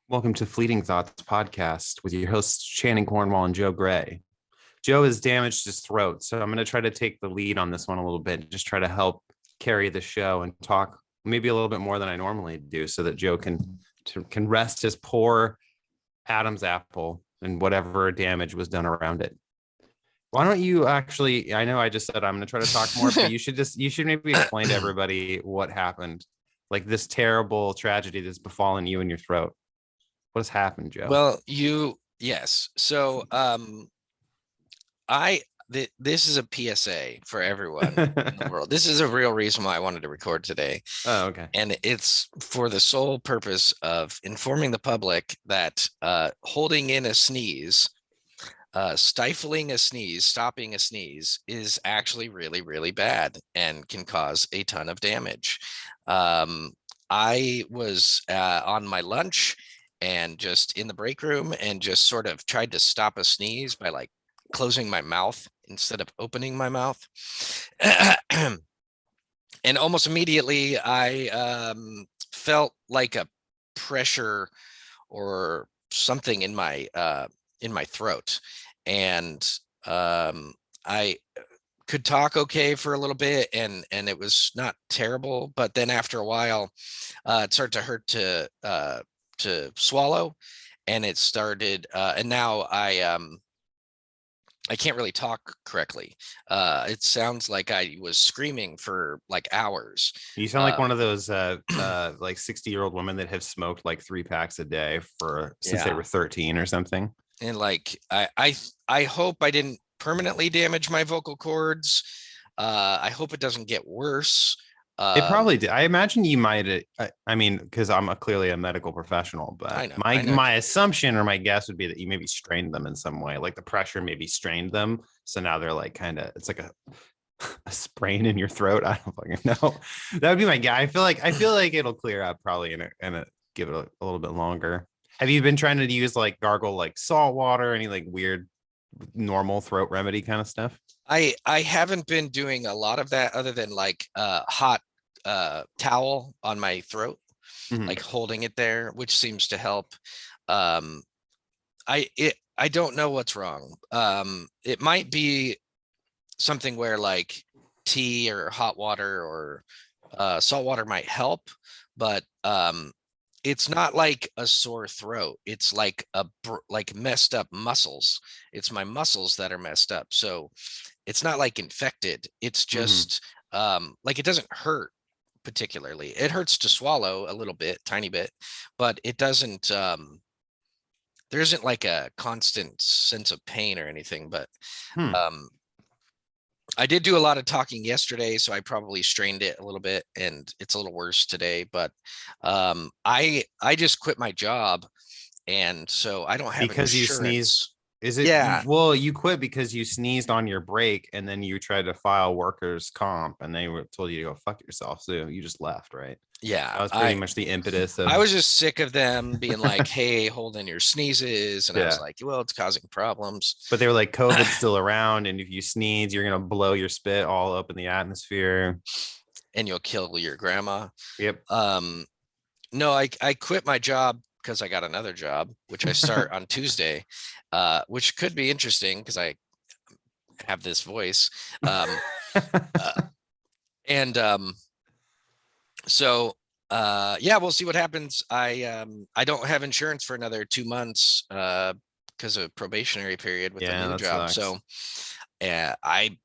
Welcome to Fleeting Thoughts podcast with your hosts Channing Cornwall and Joe Gray. Joe has damaged his throat, so I'm going to try to take the lead on this one a little bit, just try to help carry the show and talk maybe a little bit more than I normally do so that Joe can rest his poor Adam's apple and whatever damage was done around it. Why don't you actually, I know I just said I'm going to try to talk more, but you should maybe explain to everybody what happened, like this terrible tragedy that's befallen you in your throat. What has happened, Joe? Well, yes. So, this is a PSA for everyone in the world. This is a real reason why I wanted to record today. Oh, okay. And it's for the sole purpose of informing the public that holding in a sneeze, stifling a sneeze, stopping a sneeze is actually really, really bad and can cause a ton of damage. I was on my lunch and just in the break room and just sort of tried to stop a sneeze by like closing my mouth instead of opening my mouth. And almost immediately I felt like a pressure or something in my throat. And I could talk okay for a little bit and it was not terrible, but then after a while it started to hurt to swallow, and it started and now I can't really talk correctly. It sounds like I was screaming for like hours. You sound like one of those like 60-year-old women that have smoked like 3 packs a day since they were 13 or something. And like I hope I didn't permanently damage my vocal cords. I hope it doesn't get worse. It probably did. I imagine you might. I mean, because I'm clearly a medical professional, but I know. My assumption or my guess would be that you maybe strained them in some way, like the pressure maybe strained them. So now they're like it's like a sprain in your throat. I don't fucking know. That would be my guy. I feel like it'll clear up probably and give it a little bit longer. Have you been trying to use like gargle like salt water, any like weird normal throat remedy kind of stuff? I haven't been doing a lot of that other than like hot towel on my throat, like holding it there, which seems to help. I don't know what's wrong. It might be something where like tea or hot water or salt water might help, but it's not like a sore throat. It's like like messed up muscles. It's my muscles that are messed up. So it's not like infected. It's just like it doesn't hurt particularly. It hurts to swallow a little bit, tiny bit, but it doesn't there isn't like a constant sense of pain or anything. But I did do a lot of talking yesterday, so I probably strained it a little bit and it's a little worse today. But I just quit my job, and so I don't have because insurance. You sneezed. Is it? Yeah. Well, you quit because you sneezed on your break, and then you tried to file workers' comp, and they told you to go fuck yourself. So you just left, right? Yeah, that was pretty much the impetus of. I was just sick of them being like, "Hey, hold in your sneezes," and I was like, "Well, it's causing problems." But they were like, "COVID's still around, and if you sneeze, you're gonna blow your spit all up in the atmosphere, and you'll kill your grandma." Yep. No, I quit my job because I got another job, which I start on Tuesday, which could be interesting because I have this voice. So yeah, we'll see what happens. I don't have insurance for another 2 months because of probationary period with the new job. Sucks. So I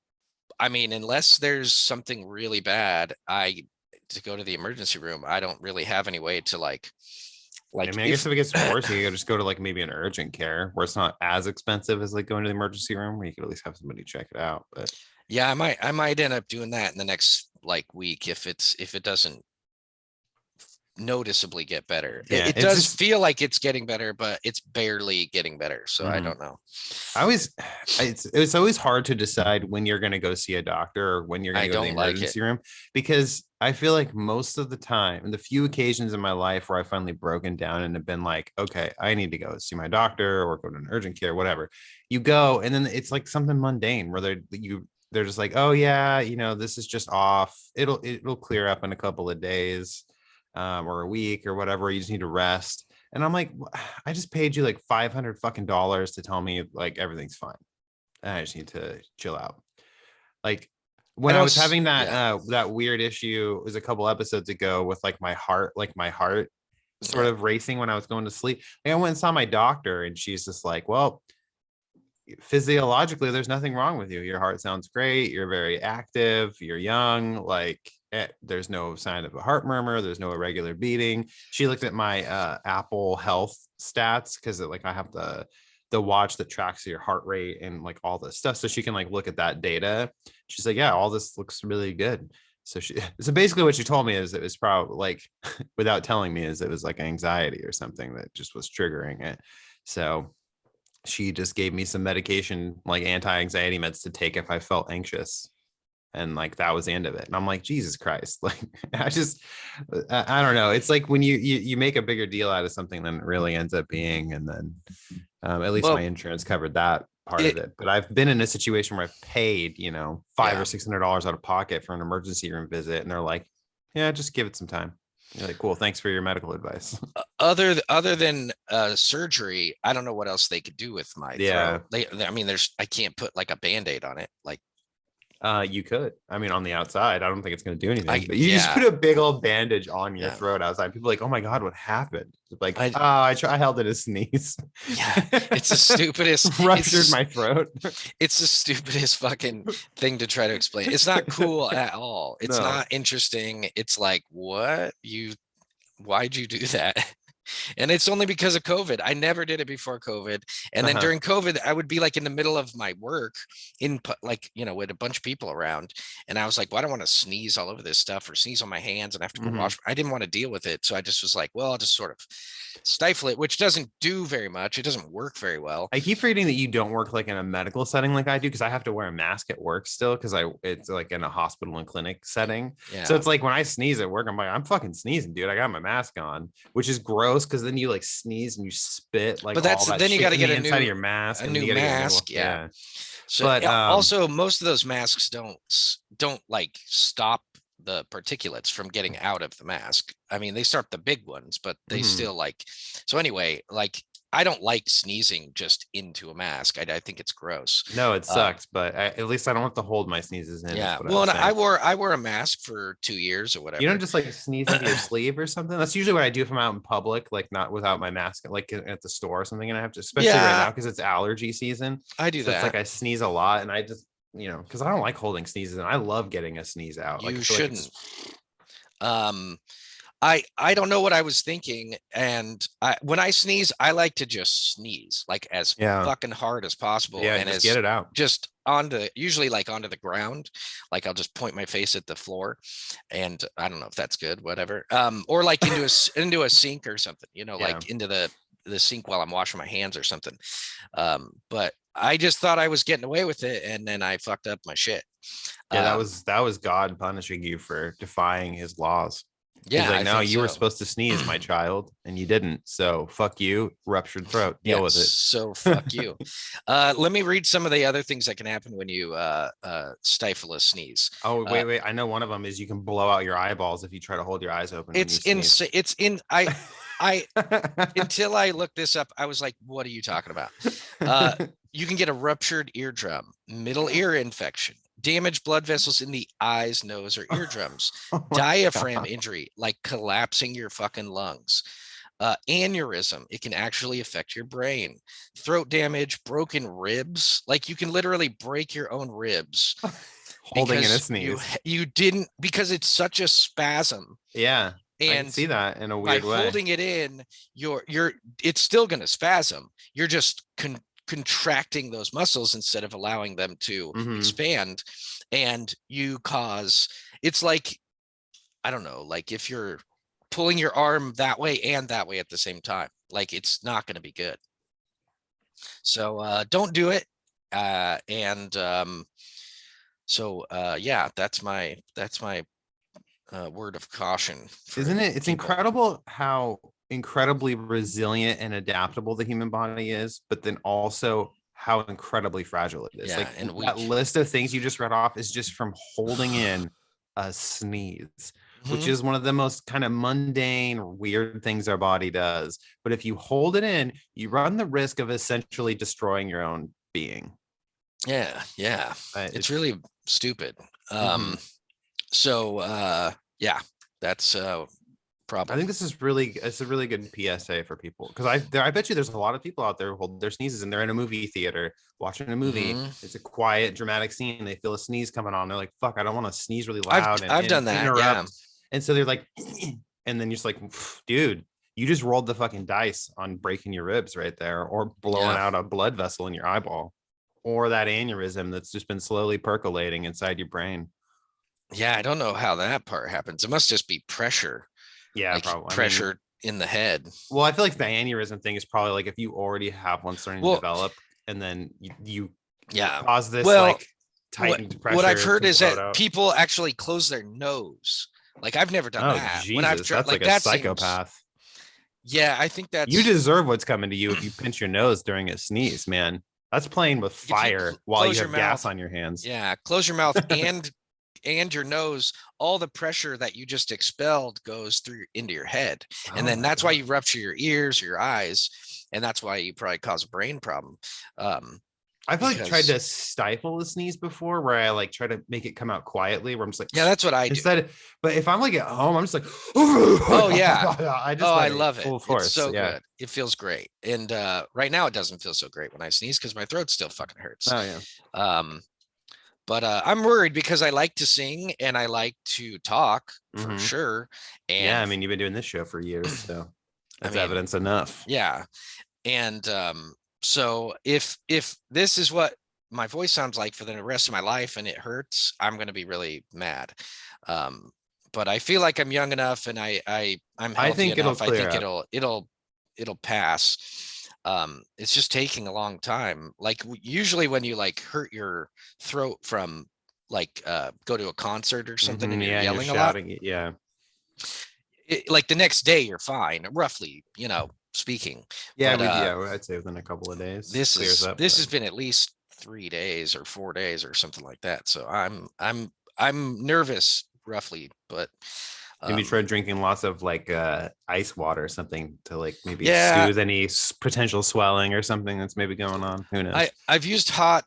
mean, unless there's something really bad, to go to the emergency room, I don't really have any way to like I mean, I guess if it gets worse, you could just go to like maybe an urgent care where it's not as expensive as like going to the emergency room, where you could at least have somebody check it out. But yeah, I might end up doing that in the next like week if it doesn't noticeably get better. Yeah, it does feel like it's getting better, but it's barely getting better. So I don't know. It's always hard to decide when you're going to go see a doctor or when you're going to go to the emergency room, because I feel like most of the time, in the few occasions in my life where I've finally broken down and have been like, okay, I need to go see my doctor or go to an urgent care, whatever, you go and then it's like something mundane where they're just like, oh yeah, this is just off. It'll clear up in a couple of days, or a week or whatever. You just need to rest. And I'm like, I just paid you like $500 fucking dollars to tell me like everything's fine. I just need to chill out. Like I when I don't, was having that yeah, that weird issue, it was a couple episodes ago with like my heart sort yeah. of racing when I was going to sleep. Like, I went and saw my doctor, and she's just like, well, physiologically, there's nothing wrong with you. Your heart sounds great. You're very active. You're young. Like, there's no sign of a heart murmur. There's no irregular beating. She looked at my Apple Health stats, because like I have the watch that tracks your heart rate and like all this stuff, so she can like look at that data. She's like, yeah, all this looks really good. So basically what she told me is it was probably like, without telling me, is it was like anxiety or something that just was triggering it. So she just gave me some medication, like anti-anxiety meds to take if I felt anxious. And like that was the end of it. And I'm like, Jesus Christ. Like I don't know. It's like when you make a bigger deal out of something than it really ends up being. And then at least my Well, insurance covered that part of it, it. But I've been in a situation where I've paid, five or yeah. $600 out of pocket for an emergency room visit. And they're like, yeah, just give it some time. You're like, cool. Thanks for your medical advice. Other than surgery, I don't know what else they could do with my Yeah. throat. I mean, I can't put like a band-aid on it. Like, You could. I mean, on the outside, I don't think it's going to do anything, but you just yeah, put a big old bandage on your yeah. throat outside. People are like, oh my God, what happened? It's like, I, I held it a sneeze. yeah, it's the stupidest, Ruptured my throat. it's the stupidest fucking thing to try to explain. It's not cool at all. It's No. not interesting. It's like, why'd you do that? And it's only because of COVID. I never did it before COVID. And then Uh-huh. during COVID, I would be like in the middle of my work like, with a bunch of people around. And I was like, well, I don't want to sneeze all over this stuff or sneeze on my hands and I have to go Mhm. wash. I didn't want to deal with it. So I just was like, well, I'll just sort of stifle it, which doesn't do very much. It doesn't work very well. I keep forgetting that you don't work like in a medical setting like I do, because I have to wear a mask at work still, because it's like in a hospital and clinic setting. So Yeah. it's like when I sneeze at work, I'm like, I'm fucking sneezing, dude. I got my mask on, which is gross, because then you like sneeze and you spit like But all that then you shit got to in get the inside of your mask, a and then new you gotta get a new one. mask. Yeah. Yeah. So But also most of those masks don't like stop the particulates from getting out of the mask. I mean, they start the big ones, but they mhm. still like, so anyway, like I don't like sneezing just into a mask. I think it's gross. No, it Um, sucks, but at least I don't have to hold my sneezes in, is yeah. what I Well, was and saying. I wore a mask for 2 years or You don't whatever. just like sneeze into your sleeve or something. That's usually what I do if I'm out in public, like not without my mask, like at the store or something. And I have to, especially right Yeah, now, because it's allergy season. I do So it's like that. I sneeze a lot, and I just, because I don't like holding sneezes, and I love getting a sneeze out. Like I You feel like shouldn't. it's, Um, I don't know what I was thinking, and when I sneeze, I like to just sneeze like as yeah, fucking hard as possible yeah, and just get as it out. just onto usually like onto the ground. Like I'll just point my face at the floor, and I don't know if that's good, whatever. Or like into a sink or something, Yeah, like into the sink while I'm washing my hands or something. But I just thought I was getting away with it, and then I fucked up my shit. yeah, that Um, was that was God punishing you for defying His laws. He's yeah, like, I no, think you were so. supposed to sneeze, my child, and you didn't. So fuck you, ruptured throat. Deal Yeah, with it. so fuck you. Let me read some of the other things that can happen when you stifle a sneeze. Oh, Uh, wait. I know one of them is you can blow out your eyeballs if you try to hold your eyes open when you it's sneeze. insane. I until I looked this up, I was like, what are you talking about? You can get a ruptured eardrum, middle ear infection, damaged blood vessels in the eyes, nose, or eardrums, Oh my diaphragm God. injury, like collapsing your fucking lungs, aneurysm. It can actually affect your brain, throat damage, broken ribs. Like you can literally break your own ribs Holding in a because sneeze. you didn't because it's such a spasm. Yeah, I can And see that in a by weird way. holding it in, you're it's still going to spasm. You're just contracting those muscles instead of allowing them to Hmm. expand, and it's like, I don't know, like if you're pulling your arm that way and that way at the same time, like it's not going to be good. So don't do it. And so yeah, that's my word of caution for Isn't it? It's people. incredible how incredibly resilient and adaptable the human body is, but then also how incredibly fragile it is. Yeah, Like and that weak. list of things you just read off is just from holding in a sneeze, which Mhm. is one of the most kind of mundane, weird things our body does. But if you hold it in, you run the risk of essentially destroying your own being. Yeah, yeah. It's It's really stupid. mhm. So yeah, that's I problem. think this is it's a really good PSA for people because I bet you there's a lot of people out there who hold their sneezes and they're in a movie theater watching a movie. Mhm. It's a quiet, dramatic scene. They feel a sneeze coming on. They're like, "Fuck, I don't want to sneeze really I've loud I've and done that. Yeah. interrupt." And so they're like, and then you're just like, "Dude, you just rolled the fucking dice on breaking your ribs right there, or blowing Yeah. out a blood vessel in your eyeball, or that aneurysm that's just been slowly percolating inside your brain." Yeah, I don't know how that part happens. It must just be pressure, Yeah, like probably. I mean, pressure in the head. well, I feel like the aneurysm thing is probably like if you already have one starting to Well, develop and then you yeah. cause this Well, like what tightened what I've pressure heard to is blow that it out. people actually close their nose. Like I've never done Oh, that. When I've Jesus. That's like like a that seems, psychopath. yeah, I think You that's deserve what's coming to you if you pinch your nose during a sneeze, man. That's playing with if you fire while you close your have gas mouth. on your hands. Yeah, close your mouth and your nose, all the pressure that you just expelled goes through into your head. And Oh then my that's why God. you rupture your ears, your eyes, and that's why you probably cause a brain problem. Um, I've like tried because to stifle a sneeze before where I like try to make it come out quietly, where I'm just like, yeah, that's what I do. instead, but if I'm like at home, I'm just like, Oh yeah. I Oh, just I let it love it. full It's force. so Yeah. good. It feels great. And right now it doesn't feel so great when I sneeze because my throat still fucking hurts. Oh yeah. Um, but I'm worried because I like to sing and I like to talk for Hmm. sure. Yeah. I And mean, you've been doing this show for years, so I that's mean, evidence enough. yeah. And so if this is what my voice sounds like for the rest of my life and it hurts, I'm going to be really mad. Um, but I feel like I'm young enough and I'm I healthy think it'll enough. I clear think up. it'll pass. It's just taking a long time. Like usually when you like hurt your throat from like go to a concert or something and you're Yeah, and you're yelling a lot, shouting it. Yeah. like the next day you're fine, roughly, speaking. Yeah, But we yeah, I'd say within a couple of days clears up. this But has been at least 3 days or 4 days or something like that. So I'm nervous roughly, but maybe um try drinking lots of like ice water or something to like maybe yeah, soothe any potential swelling or something that's maybe going on. Who knows? I've used hot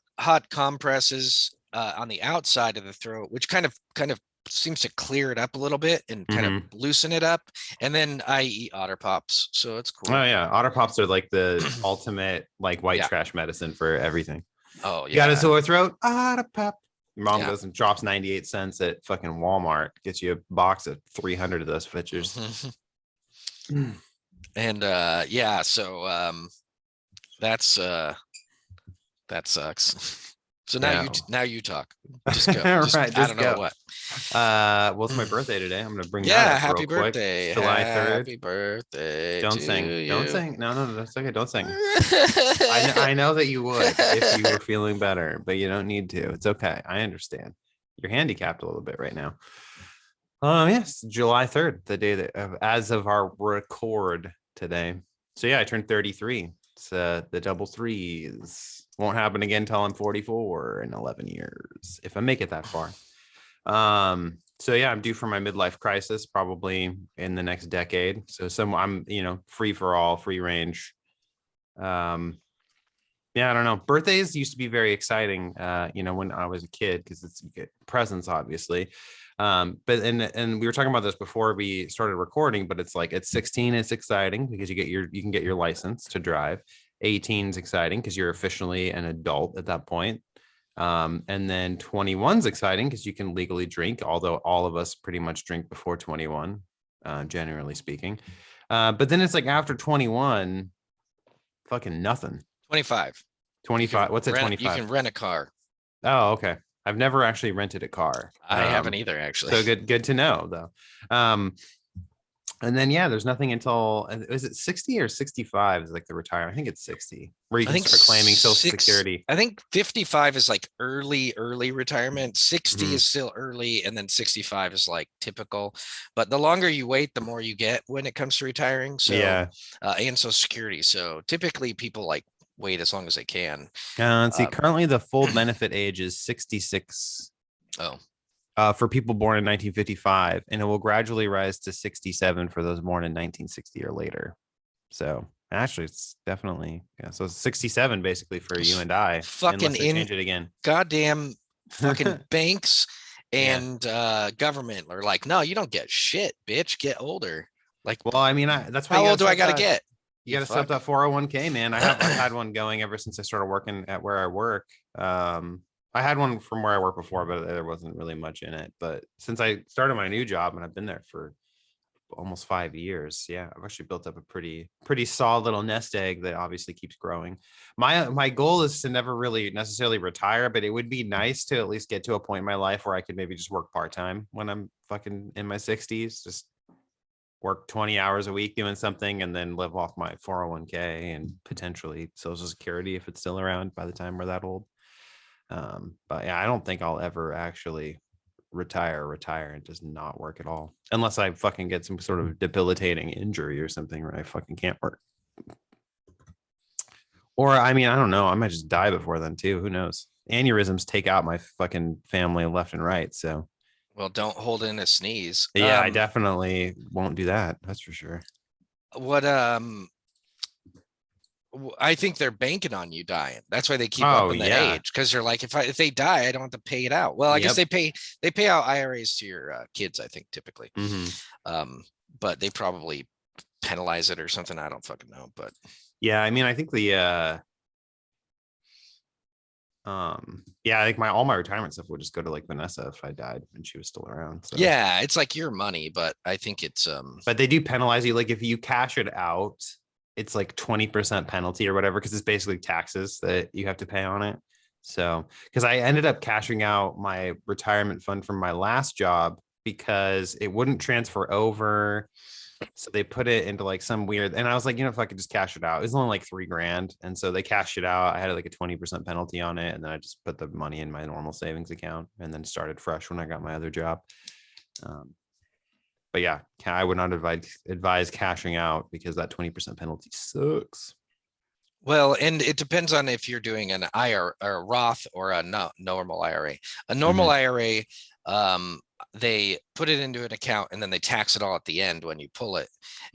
compresses on the outside of the throat, which kind of seems to clear it up a little bit and kind of Hmm. loosen it up. And then I eat otter pops, so it's Oh cool. yeah, otter pops are like the ultimate like white Yeah. trash medicine for everything. Oh You got a yeah. sore throat? Otter pop. Your mom Yeah. goes and drops 98 cents at fucking Walmart, gets you a box of 300 of those bitches. Mhm. And yeah, so that's that sucks. So now Yeah. you talk. Just go. Just Right, I just don't know go. what. Well, it's my birthday today. I'm gonna bring that Yeah, up real happy quick. It's birthday. July 3rd. Happy birthday Don't to sing. Don't you. sing. No, no, no, that's okay. Don't sing. I know that you would if you were feeling better, but you don't need to. It's okay. I understand. You're handicapped a little bit right now. Yes, July 3rd, the day that as of our record today. So yeah, I turned 33. It's the double threes. Won't happen again until I'm 44 in 11 years, if I make it that far. So yeah, I'm due for my midlife crisis probably in the next decade. So I'm, free for all, free range. Yeah, I don't know. Birthdays used to be very exciting, when I was a kid because it's you get presents, obviously. But and we were talking about this before we started recording, but it's like at 16, it's exciting because you can get your license to drive. 18 is exciting because you're officially an adult at that point. And then 21 is exciting because you can legally drink, although all of us pretty much drink before 21, generally speaking. But then it's like after 21, fucking nothing. 25. 25. What's at You 25? can rent a car. Oh, okay. I've never actually rented a car. I haven't either, actually. So good to know though. And then yeah, there's nothing until is it 60 or 65 is like the retire. I think it's 60 where you I can think start claiming social security. I think 55 is like early retirement. 60 Mhm. is still early, and then 65 is like typical. But the longer you wait, the more you get when it comes to retiring. So Yeah. and Social Security. So typically people like wait as long as they can. Let's see. Currently, the full benefit age is 66. Oh, For people born in 1955, and it will gradually rise to 67 for those born in 1960 or later. So actually, it's definitely So it's 67 basically for you and I, fucking unless they change it again. Goddamn fucking banks Yeah. and government are like, no, you don't get shit, bitch. Get older. Like, Well, I mean, that's why how you old do I gotta gotta get? You got to set up that 401k, man. I've had one going ever since I started working at where I work. I had one from where I worked before, but there wasn't really much in it. But since I started my new job and I've been there for almost 5 years, yeah, I've actually built up a pretty solid little nest egg that obviously keeps growing. My goal is to never really necessarily retire, but it would be nice to at least get to a point in my life where I could maybe just work part-time when I'm fucking in my 60s, just work 20 hours a week doing something and then live off my 401k and potentially Social Security if it's still around by the time we're that old. But yeah, I don't think I'll ever actually retire. It does not work at all unless I fucking get some sort of debilitating injury or something where I fucking can't work. Or I mean, I don't know. I might just die before then too. Who knows? Aneurysms take out my fucking family left and right. So well, don't hold in a sneeze. yeah, I definitely won't do that. That's for sure. What I think they're banking on you dying. That's why they keep Oh, up in the yeah. age, because they're like, if they die, I don't have to pay it out. Well, I guess Yep. they pay out IRAs to your kids, I think, typically. Mhm. But they probably penalize it or something. I don't fucking know. But Yeah, I mean, I think yeah, I think all my retirement stuff would just go to like Vanessa if I died and she was still around. So yeah, it's like your money, but I think it's but they do penalize you. Like if you cash it out, it's like 20% penalty or whatever, because it's basically taxes that you have to pay on it. So because I ended up cashing out my retirement fund from my last job because it wouldn't transfer over. So they put it into like some weird, and I was like, if I could just cash it out, it was only like $3,000. And so they cashed it out. I had like a 20% penalty on it. And then I just put the money in my normal savings account and then started fresh when I got my other job. But yeah, I would not advise cashing out because that 20% penalty sucks. well, and it depends on if you're doing an IRA or a Roth or a normal IRA. A normal IRA, they put it into an account and then they tax it all at the end when you pull it.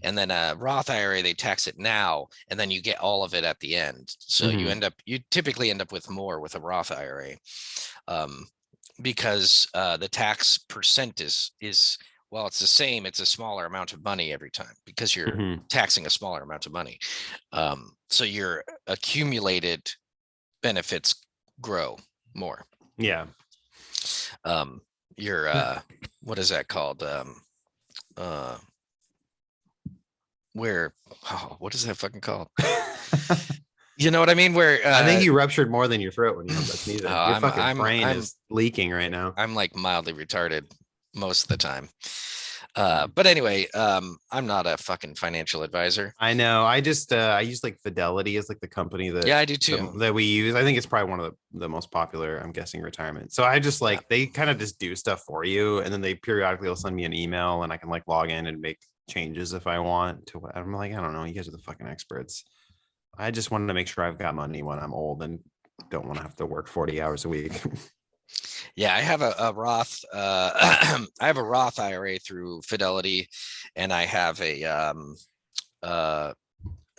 And then a Roth IRA, they tax it now and then you get all of it at the end. So you typically end up with more with a Roth IRA, because the tax percent is well, it's the same. It's a smaller amount of money every time because you're taxing a smaller amount of money. So your accumulated benefits grow more. Yeah. Your what is that called? What is that fucking called? You know what I mean? Where I think you ruptured more than your throat when you had that sneezing. Your fucking brain is leaking right now. I'm like mildly retarded most of the time. But anyway, I'm not a fucking financial advisor. I know. I use like Fidelity as like the company that I do too. That we use. I think it's probably one of the most popular, I'm guessing, retirement. So I just like they kind of just do stuff for you, and then they periodically will send me an email, and I can like log in and make changes if I want to. I'm like, I don't know. You guys are the fucking experts. I just wanted to make sure I've got money when I'm old and don't want to have to work 40 hours a week. Yeah, I have a Roth. I have a Roth IRA through Fidelity, and I have a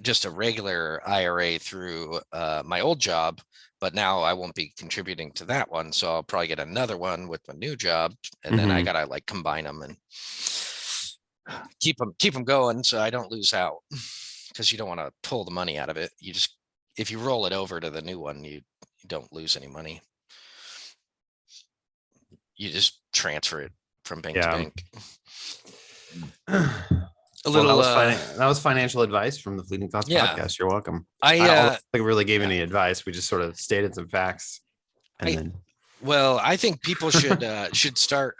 just a regular IRA through my old job. But now I won't be contributing to that one, so I'll probably get another one with my new job, and then I gotta like combine them and keep them going so I don't lose out, because you don't want to pull the money out of it. You just, if you roll it over to the new one, you don't lose any money. You just transfer it from bank to bank. That was financial advice from the Fleeting Thoughts podcast. You're welcome. I don't think really gave any advice. We just sort of stated some facts. Well, I think people should start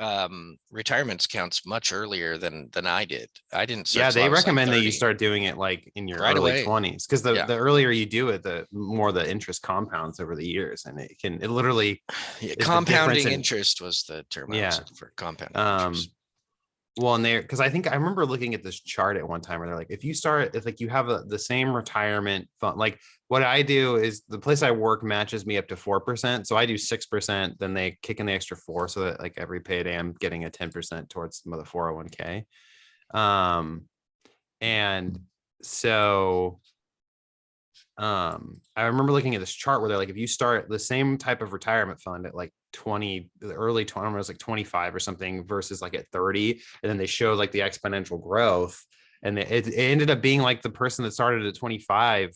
retirement accounts much earlier than I did. I didn't start. Yeah, they recommend that you start doing it like in your early 20s, because the earlier you do it, the more the interest compounds over the years, and it literally compounding interest was the term. Yeah, for compounding interest. Well, and because I think I remember looking at this chart at one time where they're like, if you start, if like you have the same retirement fund, like what I do is the place I work matches me up to 4%. So I do 6%, then they kick in the extra four so that like every payday I'm getting a 10% towards some of the 401k. And so I remember looking at this chart where they're like, if you start the same type of retirement fund at like 20, the early 20, it was like 25 or something versus like at 30, and then they showed like the exponential growth, and it ended up being like the person that started at 25,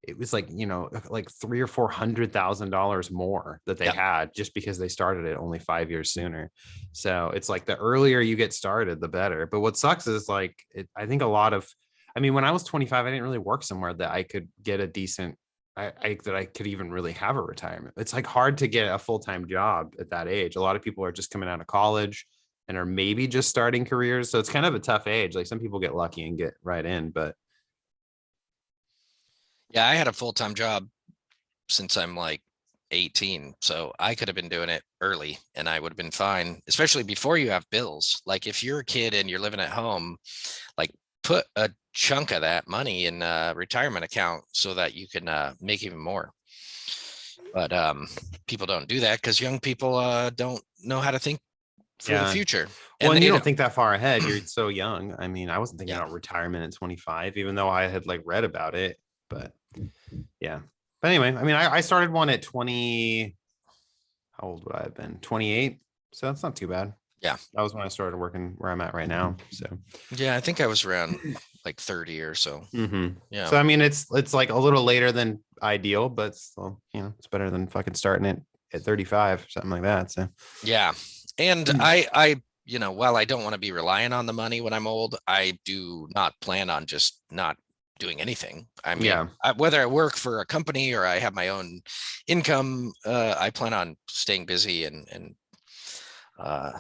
it was like, you know, like three or four hundred thousand dollars more that they Yeah. had just because they started it only 5 years sooner. So it's like the earlier you get started, the better. But what sucks is like I think a lot of, I mean, when I was 25, I didn't really work somewhere that I could get a decent, that I could even really have a retirement. It's like hard to get a full-time job at that age. A lot of people are just coming out of college and are maybe just starting careers. So it's kind of a tough age. Like some people get lucky and get right in, but Yeah, I had a full-time job since I'm like 18. So I could have been doing it early and I would have been fine, especially before you have bills. Like if you're a kid and you're living at home, like put a chunk of that money in a retirement account so that you can make even more. But people don't do that because young people don't know how to think for the yeah. future. Well, And and they you don't don't, think that far ahead. You're so young. I mean, I wasn't thinking yeah. about retirement at 25, even though I had like read about it. But yeah. But anyway, I mean, I started one at 20. How old would I have been? 28. So that's not too bad. Yeah. That was when I started working where I'm at right now. So Yeah, I think I was around like 30 or so. Yeah. So I mean, it's like a little later than ideal, but still, you know, it's better than fucking starting it at 35, something like that. So Yeah. And you know, while I don't want to be relying on the money when I'm old, I do not plan on just not doing anything. I mean, yeah, whether I work for a company or I have my own income, I plan on staying busy and uh,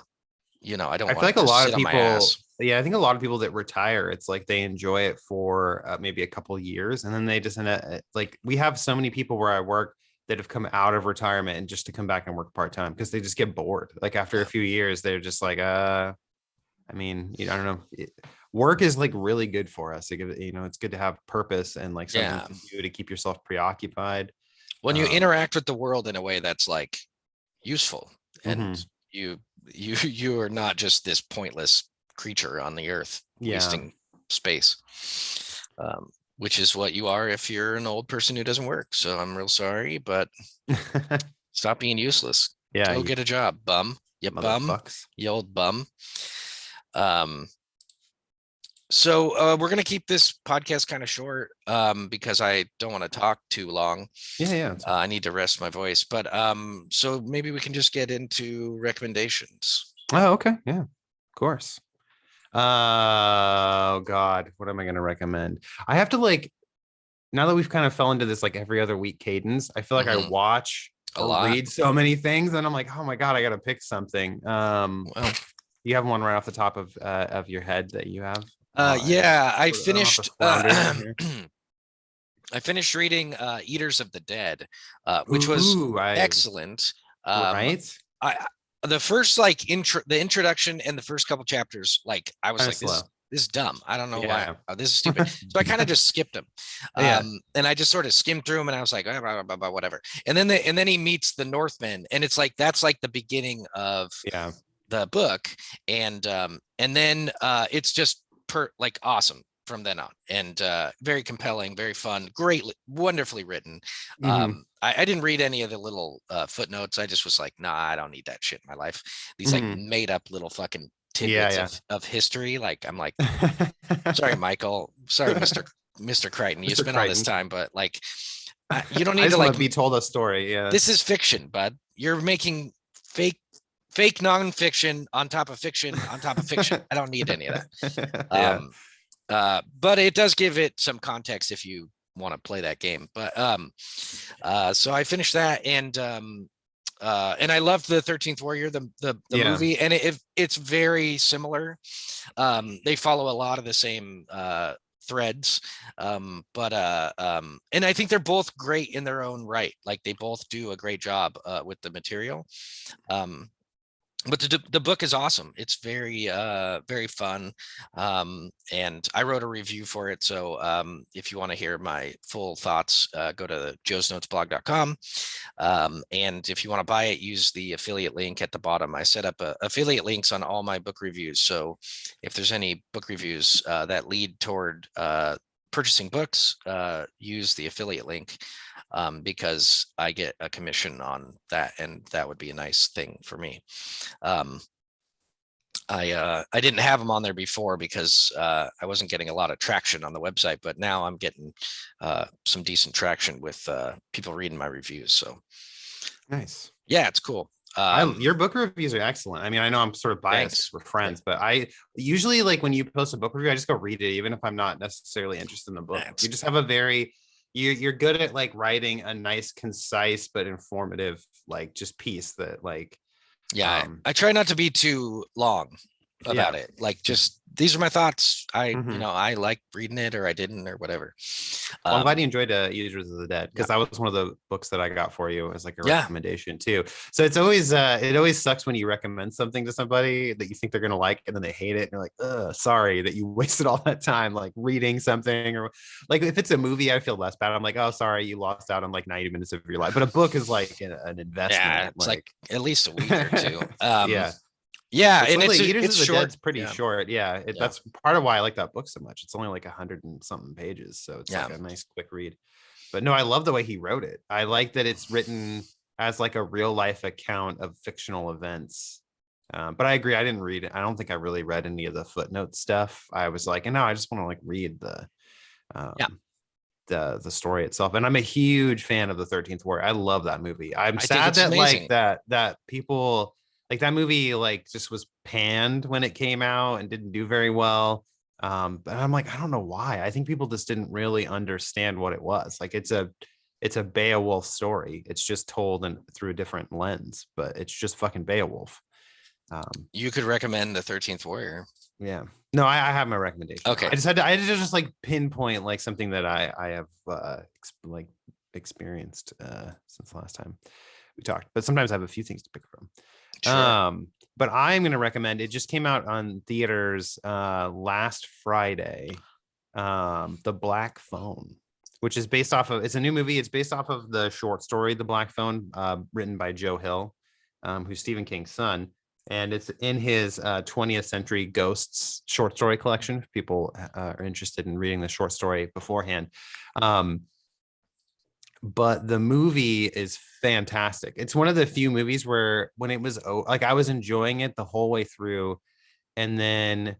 you know, I don't I feel want like a to lot sit of on my people, ass. yeah, I think a lot of people that retire, it's like they enjoy it for maybe a couple of years, and then they just end up like we have so many people where I work that have come out of retirement and just to come back and work part time because they just get bored. Like after a Yeah. few years, they're just like, I mean, you know, I don't know. Work is like really good for us. You know, it's good to have purpose and like something Yeah. to do to keep yourself preoccupied. When you Um, interact with the world in a way that's like useful and mhm. you are not just this pointless creature on the earth Yeah. wasting space, which is what you are if you're an old person who doesn't work. So I'm real sorry, but stop being useless. Yeah, Go you get a job, bum. You bum, motherfucks. you old bum. um so we're gonna keep this podcast kind of short because I don't want to talk too long. Yeah, yeah. I need to rest my voice, but so maybe we can just get into recommendations. Oh, okay. Yeah, of course. Oh God, what am I gonna recommend? I have to like now that we've kind of fell into this like every other week cadence, I feel like I Mhm. watch A or lot. read so many things, and I'm like, oh my God, I gotta pick something. Well, You have one right off the top of your head that you have? I yeah, I don't have to finished flounder through here. I finished reading Eaters of the Dead, which was Ooh, I excellent. right. I the first like the introduction and the first couple chapters, like I was Kind of like, slow. this is dumb. I don't know why. Yeah, Oh, this is stupid. So I kind of just skipped them. yeah, And I just sort of skimmed through them and I was like, blah, blah, blah, blah, whatever. And then he meets the Northmen, and it's like that's like the beginning of yeah. the book. And then it's just like awesome from then on, and very compelling, very fun, great, wonderfully written. Hmm. I didn't read any of the little footnotes. I just was like, nah, I don't need that shit in my life. These like Hmm. made up little fucking tidbits Yeah, of history. Like I'm like, yeah. sorry, Michael, sorry, Mr. Crichton, you Mr. spent all this Crichton. time, but like you don't I need to just want like, to be told a story. Yeah. this is fiction, bud. You're making fake nonfiction on top of fiction on top of fiction. I don't need any of that. Yeah. Um, but it does give it some context if you want to play that game. But so I finished that, and I loved the 13th Warrior, the Yeah. movie, and it's very similar. They follow a lot of the same threads, and I think they're both great in their own right. Like they both do a great job with the material. Um, but the book is awesome. It's very very fun. And I wrote a review for it, so if you want to hear my full thoughts, go to joesnotesblog.com. And if you want to buy it, use the affiliate link at the bottom. I set up affiliate links on all my book reviews, so if there's any book reviews that lead toward purchasing books, use the affiliate link, because I get a commission on that, and that would be a nice thing for me. Um, I didn't have them on there before because I wasn't getting a lot of traction on the website, but now I'm getting some decent traction with people reading my reviews. So Nice. yeah, it's cool. Your book reviews are excellent. I mean, I know I'm sort of biased Thanks. because we're friends, but I usually like when you post a book review, I just go read it, even if I'm not necessarily interested in the book. Thanks. You just have a very you're good at like writing a nice, concise but informative like just piece that like Yeah, I try not to be too long about it. Like, just these are my thoughts. I like reading it, or I didn't, or whatever. Well, I'm glad you enjoyed Eaters of the Dead, because that was one of the books that I got for you as like a recommendation too. So it's always it always sucks when you recommend something to somebody that you think they're gonna like and then they hate it and you're like, sorry that you wasted all that time like reading something. Or like if it's a movie, I feel less bad. I'm like, oh, sorry, you lost out on like 90 minutes of your life. But a book is like an investment. Yeah, it's like at least a week or two. Yeah. Yeah, and it's of the short. Dead's pretty short. Yeah, that's part of why I like that book so much. It's only like 100 and something pages, so it's like a nice quick read. But no, I love the way he wrote it. I like that it's written as like a real life account of fictional events. But I agree, I didn't read it. I don't think I really read any of the footnote stuff. I was like, no, I just want to like read the story itself. And I'm a huge fan of the 13th Warrior. I love that movie. I'm sad that amazing. Like that people like that movie like just was panned when it came out and didn't do very well. But I'm like, I don't know why. I think people just didn't really understand what it was. Like it's a Beowulf story. It's just told through a different lens, but it's just fucking Beowulf. You could recommend the 13th Warrior. Yeah. No, I have my recommendation. Okay. I had to just like pinpoint like something that I have like experienced since the last time we talked. But sometimes I have a few things to pick from. Sure. But I'm going to recommend, it just came out on theaters last Friday, The Black Phone, which is based off of, it's a new movie. It's based off of the short story, The Black Phone, written by Joe Hill, who's Stephen King's son. And it's in his 20th Century Ghosts short story collection. If people are interested in reading the short story beforehand. But the movie is fantastic. It's one of the few movies where when it was like I was enjoying it the whole way through, and then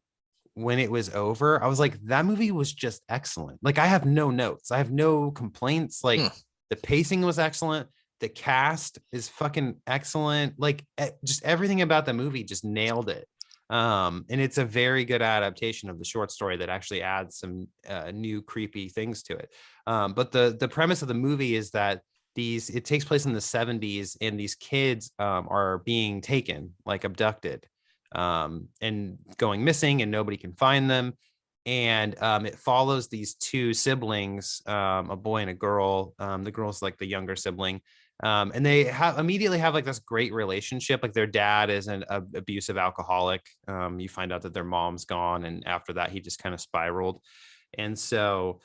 when it was over, I was like, that movie was just excellent. Like I have no notes, I have no complaints. Like the pacing was excellent, the cast is fucking excellent. Like just everything about the movie just nailed it. And it's a very good adaptation of the short story that actually adds some new creepy things to it. But the premise of the movie is that it takes place in the 70s, and these kids are being taken, like abducted, and going missing, and nobody can find them. And it follows these two siblings, a boy and a girl. The girl's like the younger sibling. And they immediately have like this great relationship. Like their dad is an abusive alcoholic. You find out that their mom's gone, and after that, he just kind of spiraled. And so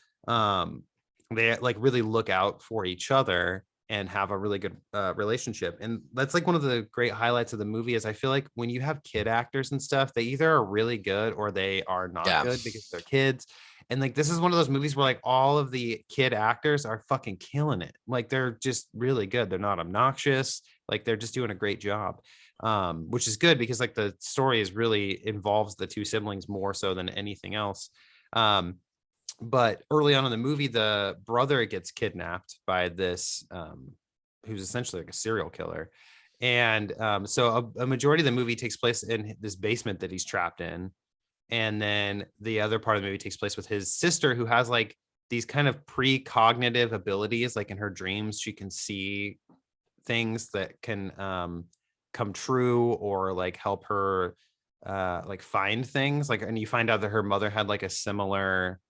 they like really look out for each other and have a really good relationship. And that's like one of the great highlights of the movie is I feel like when you have kid actors and stuff, they either are really good or they are not good because they're kids. And like this is one of those movies where like all of the kid actors are fucking killing it. Like they're just really good. They're not obnoxious. Like they're just doing a great job, which is good because like the story is really involves the two siblings more so than anything else. But early on in the movie, the brother gets kidnapped by this who's essentially like a serial killer. And so a majority of the movie takes place in this basement that he's trapped in. And then the other part of the movie takes place with his sister, who has like these kind of precognitive abilities. Like in her dreams, she can see things that can come true or like help her like find things. Like, and you find out that her mother had like a similar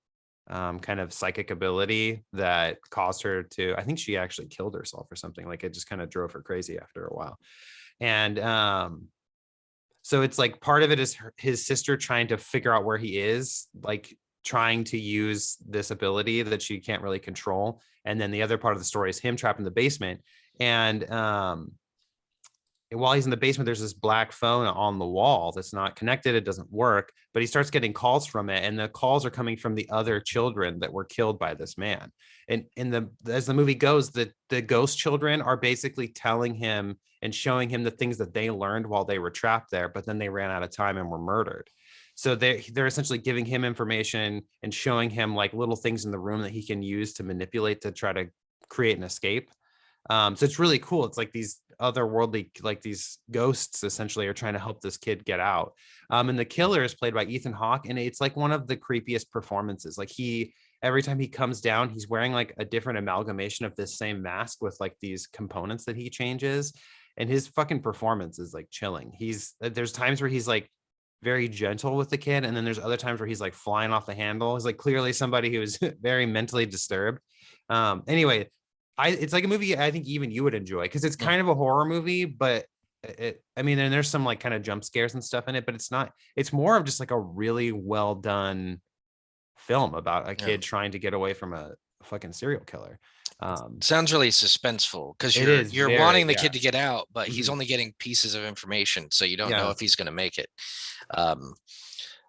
kind of psychic ability that caused her to, I think she actually killed herself or something. Like it just kind of drove her crazy after a while. And So it's like part of it is his sister trying to figure out where he is, like trying to use this ability that she can't really control. And then the other part of the story is him trapped in the basement. And while he's in the basement, there's this black phone on the wall that's not connected. It doesn't work, but he starts getting calls from it. And the calls are coming from the other children that were killed by this man. And as the movie goes, the ghost children are basically telling him and showing him the things that they learned while they were trapped there, but then they ran out of time and were murdered. So they're essentially giving him information and showing him like little things in the room that he can use to manipulate to try to create an escape. So it's really cool. It's like these otherworldly, like these ghosts essentially are trying to help this kid get out. And the killer is played by Ethan Hawke, and it's like one of the creepiest performances. Like every time he comes down, he's wearing like a different amalgamation of this same mask with like these components that he changes. And his fucking performance is like chilling. There's times where he's like very gentle with the kid, and then there's other times where he's like flying off the handle. He's like clearly somebody who is very mentally disturbed. Anyway, it's like a movie I think even you would enjoy because it's kind of a horror movie, but I mean, and there's some like kind of jump scares and stuff in it, but it's more of just like a really well done film about a kid trying to get away from a fucking serial killer. Sounds really suspenseful because you're wanting the kid to get out, but he's only getting pieces of information, so you don't know if he's going to make it.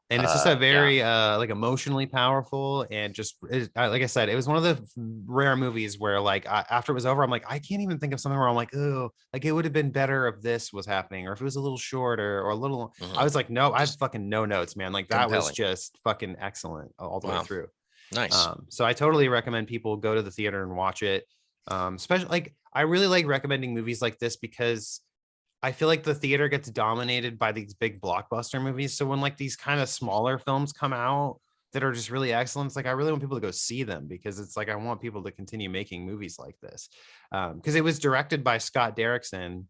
And it's just a very like emotionally powerful, and just like I said, it was one of the rare movies where like after it was over, I'm like, I can't even think of something where I'm like, oh, like it would have been better if this was happening, or if it was a little shorter or a little. I was like, no, I have fucking no notes, man. Like that was just fucking excellent all the way through. Nice. So I totally recommend people go to the theater and watch it. Especially like I really like recommending movies like this because I feel like the theater gets dominated by these big blockbuster movies. So when like these kind of smaller films come out that are just really excellent, it's like I really want people to go see them because it's like I want people to continue making movies like this. Because it was directed by Scott Derrickson,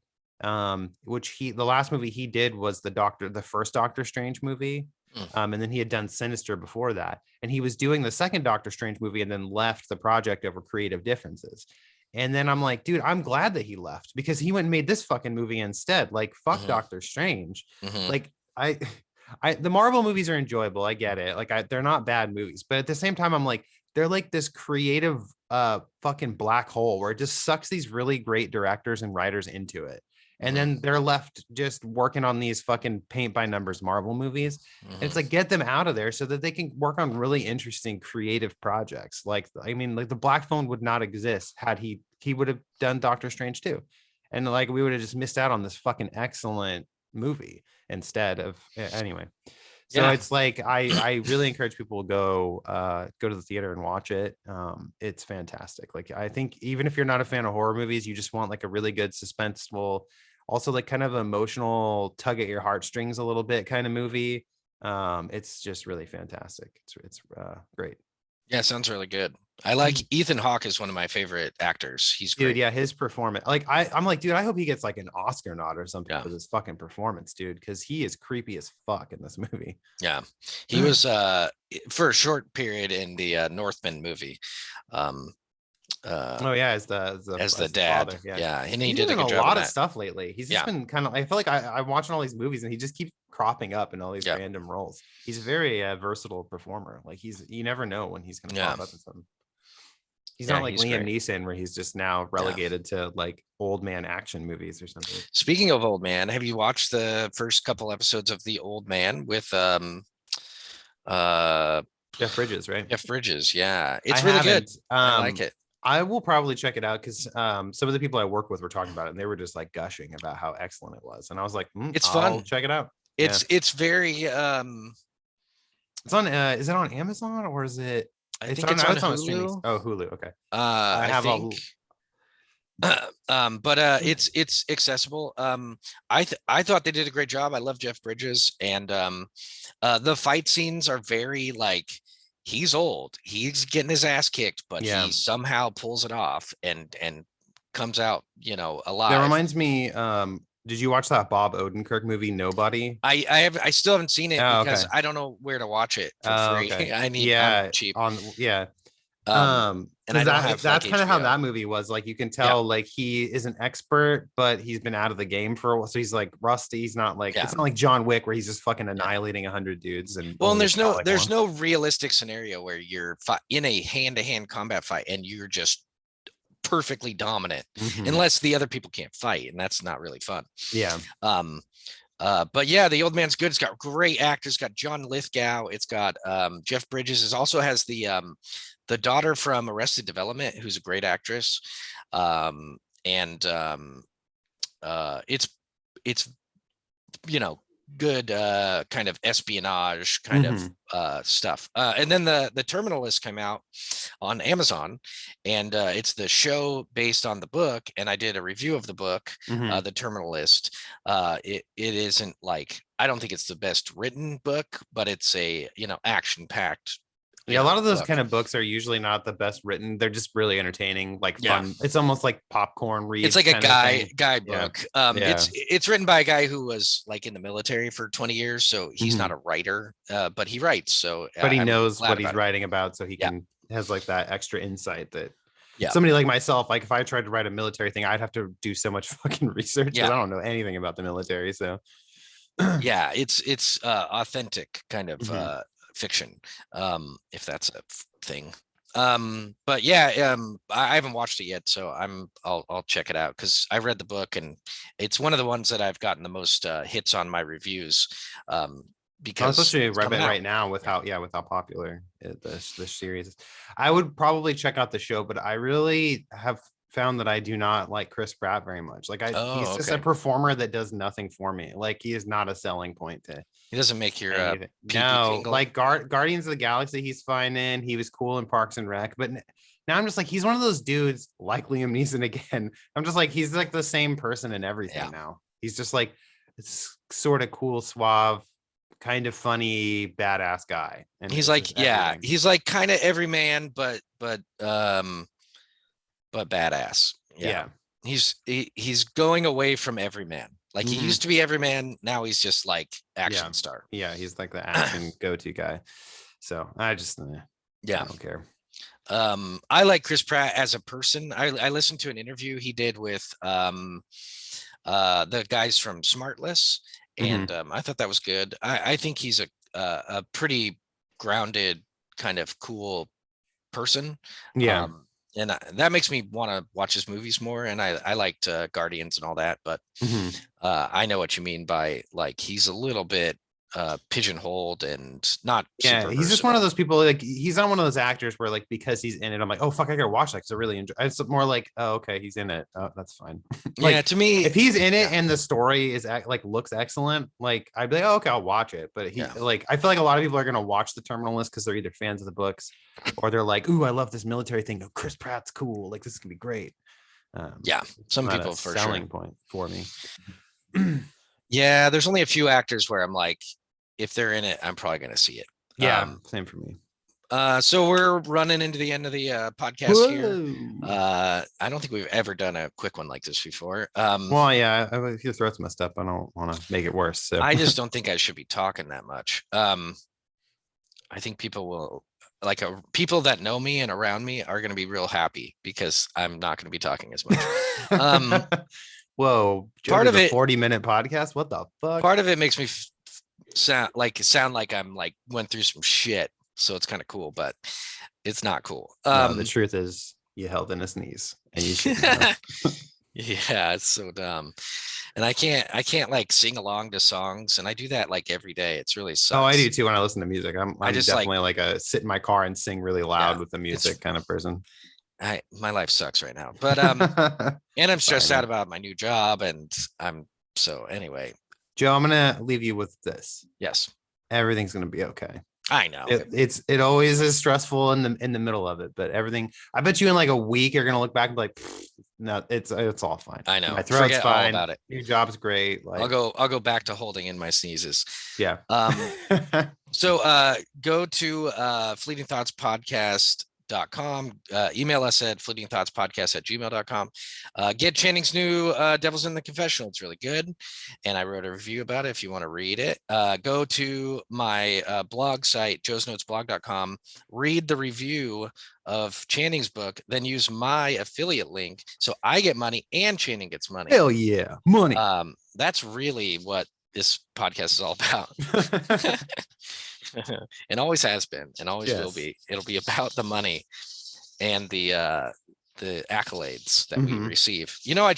which the last movie he did was the first Doctor Strange movie. And then he had done Sinister before that. And he was doing the second Doctor Strange movie and then left the project over creative differences. And then I'm like, dude, I'm glad that he left because he went and made this fucking movie instead. Like, fuck Doctor Strange. Like, the Marvel movies are enjoyable. I get it. Like, they're not bad movies, but at the same time, I'm like, they're like this creative fucking black hole where it just sucks these really great directors and writers into it. And then they're left just working on these fucking paint by numbers Marvel movies. And it's like, get them out of there so that they can work on really interesting creative projects. Like, I mean, like the Black Phone would not exist had he would have done Doctor Strange too. And like, we would have just missed out on this fucking excellent movie instead of anyway. So it's like, I really encourage people to go to the theater and watch it. It's fantastic. Like, I think even if you're not a fan of horror movies, you just want like a really good suspenseful, also like kind of emotional, tug at your heartstrings a little bit kind of movie. It's just really fantastic. It's great. Yeah, sounds really good. I like Ethan Hawke is one of my favorite actors. He's great. Dude, yeah, his performance. Like I'm like, dude, I hope he gets like an Oscar nod or something for his fucking performance, dude, because he is creepy as fuck in this movie. Yeah. He was for a short period in the Northman movie. As the dad. father. Yeah. And he He's did a doing good a job lot of of stuff lately. He's just been kind of, I feel like I'm watching all these movies and he just keeps cropping up in all these random roles. He's a very versatile performer. Like you never know when he's gonna pop up in something. He's not like Liam Neeson where he's just now relegated to like old man action movies or something. Speaking of old man, have you watched the first couple episodes of The Old Man with Jeff Bridges, right? Jeff Bridges, yeah. It's really good. I like it. I will probably check it out because some of the people I work with were talking about it and they were just like gushing about how excellent it was. And I was like, it's I'll fun. Check it out. It's very it's on is it on Amazon or is it I think it's on Hulu. Oh, Hulu. Okay. I think. It's accessible. I thought they did a great job. I love Jeff Bridges, and the fight scenes are very like he's old. He's getting his ass kicked, but he somehow pulls it off and comes out, alive. That reminds me. Did you watch that Bob Odenkirk movie, Nobody? I still haven't seen it because I don't know where to watch it for free. Okay. I'm cheap. And I Because don't have that's like kind of how HBO. that movie was. Like you can Yeah, tell, like he is an expert, but he's been out of the game for a while, so he's like rusty. He's not like yeah, it's not like John Wick where he's just fucking yeah. annihilating 100 dudes and Well, and only gets shot like there's once. no realistic scenario where you're in a hand-to-hand combat fight and you're just perfectly dominant, Mhm. unless the other people can't fight, and that's not really fun. Yeah. Um, but yeah, The Old Man's Good. It's got great actors. It's got John Lithgow. It's got Jeff Bridges. It also has the daughter from Arrested Development, who's a great actress. And it's you know good kind of espionage kind of Mhm. stuff. And then the Terminal List came out on Amazon, and it's the show based on the book. And I did a review of the book, Mhm. The Terminal List. It isn't like, I don't think it's the best written book, but it's a action packed Yeah, a lot of those book. kind of books are usually not the best written. They're just really entertaining, like Yeah. fun. It's almost like popcorn It's reads like a kind of thing. guy Yeah. book. Yeah. It's written by a guy who was like in the military for 20 years, so he's not Mhm. a writer, but he writes. So But he I'm knows glad what he's about it. writing about, so he Yeah, can has like that extra insight that yeah, somebody like myself, like if I tried to write a military thing, I'd have to do so much fucking research because yeah, I don't know anything about the military. So yeah. It's authentic kind of Mhm. fiction, if that's a thing. But yeah, I haven't watched it yet, so I'll check it out because I read the book, and it's one of the ones that I've gotten the most hits on my reviews, Well, because especially it's coming out. right now with Yeah. with how popular this series is. I would probably check out the show, but I really have found that I do not like Chris Pratt very much. Like Oh, he's just a okay. performer that does nothing for me. Like he is not a selling point to He doesn't make your anything. pee pee No, tingle. like Guardians of the Galaxy, he's fine in. He was cool in Parks and Rec, but now I'm just like he's one of those dudes like Liam Neeson again. I'm just like he's like the same person in everything Yeah. now. He's just like sort of cool, suave, kind of funny, badass guy. And He's it's like, just yeah, everything. he's like kind of every man, but badass. Yeah. Yeah. He's going away from every man. Like he Mhm. used to be every man, now he's just like Yeah. action star. Yeah. He's like the action go-to guy. So I just I Yeah. don't care. I like Chris Pratt as a person. I listened to an interview he did with the guys from Smartless, Mhm. and I thought that was good. I think he's a pretty grounded, kind of cool person. Yeah. And that makes me want to watch his movies more. And I liked Guardians and all that, but Mhm. I know what you mean by like he's a little bit pigeonholed and not Yeah, super he's just one of versatile. those people. Like he's not one of those actors where like because he's in it, I'm like, oh fuck, I gotta watch that because I really enjoy. It's more like, oh okay, he's in it. Oh, that's fine. Yeah, Like to me, if he's in it yeah, and the story is like looks excellent, like I'd be like, oh, okay, I'll watch it. But he yeah, like I feel like a lot of people are gonna watch the Terminal List because they're either fans of the books or they're like, ooh, I love this military thing. Oh, Chris Pratt's cool. Like this is gonna be great. yeah. It's Some not a people for sure. selling point for me. Yeah, there's only a few actors where I'm like, if they're in it, I'm probably gonna see it. Yeah, same for me. So we're running into the end of the podcast here. Whoa. I don't think we've ever done a quick one like this before. Well, yeah, if your throat's messed up, I don't want to make it worse. So I just don't think I should be talking that much. I think people will like people that know me and around me are going to be real happy because I'm not going to be talking as much. Um, Whoa, Joe part did of a it, 40-minute podcast. What the fuck? part of it makes me sound like I'm like went through some shit. So it's kind of cool, but it's not cool. No, the truth is you held in his knees and you should know. Yeah, it's so dumb. And I can't like sing along to songs, and I do that like every day. It's really Oh, I do sucks. too when I listen to music. I'm Just like, definitely like a sit in my car and sing really loud yeah, with the it's music kind of person. my life sucks right now. But and I'm stressed out about my new job, and so anyway. Joe, I'm gonna leave you with this. Yes, Everything's gonna be okay. I know. It always is stressful in the middle of it, but everything. I bet you in like a week you're gonna look back and be like, no, it's all fine. I know. My throat's Forget all fine. about it. New job's great. Like I'll go back to holding in my sneezes. yeah. So go to Fleeting Thoughts Podcast Email us at fleetingthoughtspodcast@gmail.com. Get Channing's new Devils in the Confessional. It's really good. And I wrote a review about it if you want to read it. Go to my blog site, joesnotesblog.com, read the review of Channing's book, then use my affiliate link so I get money and Channing gets money. Hell yeah, money. That's really what this podcast is all about. And always has been and always will be. It'll be about the money and the accolades that we receive. I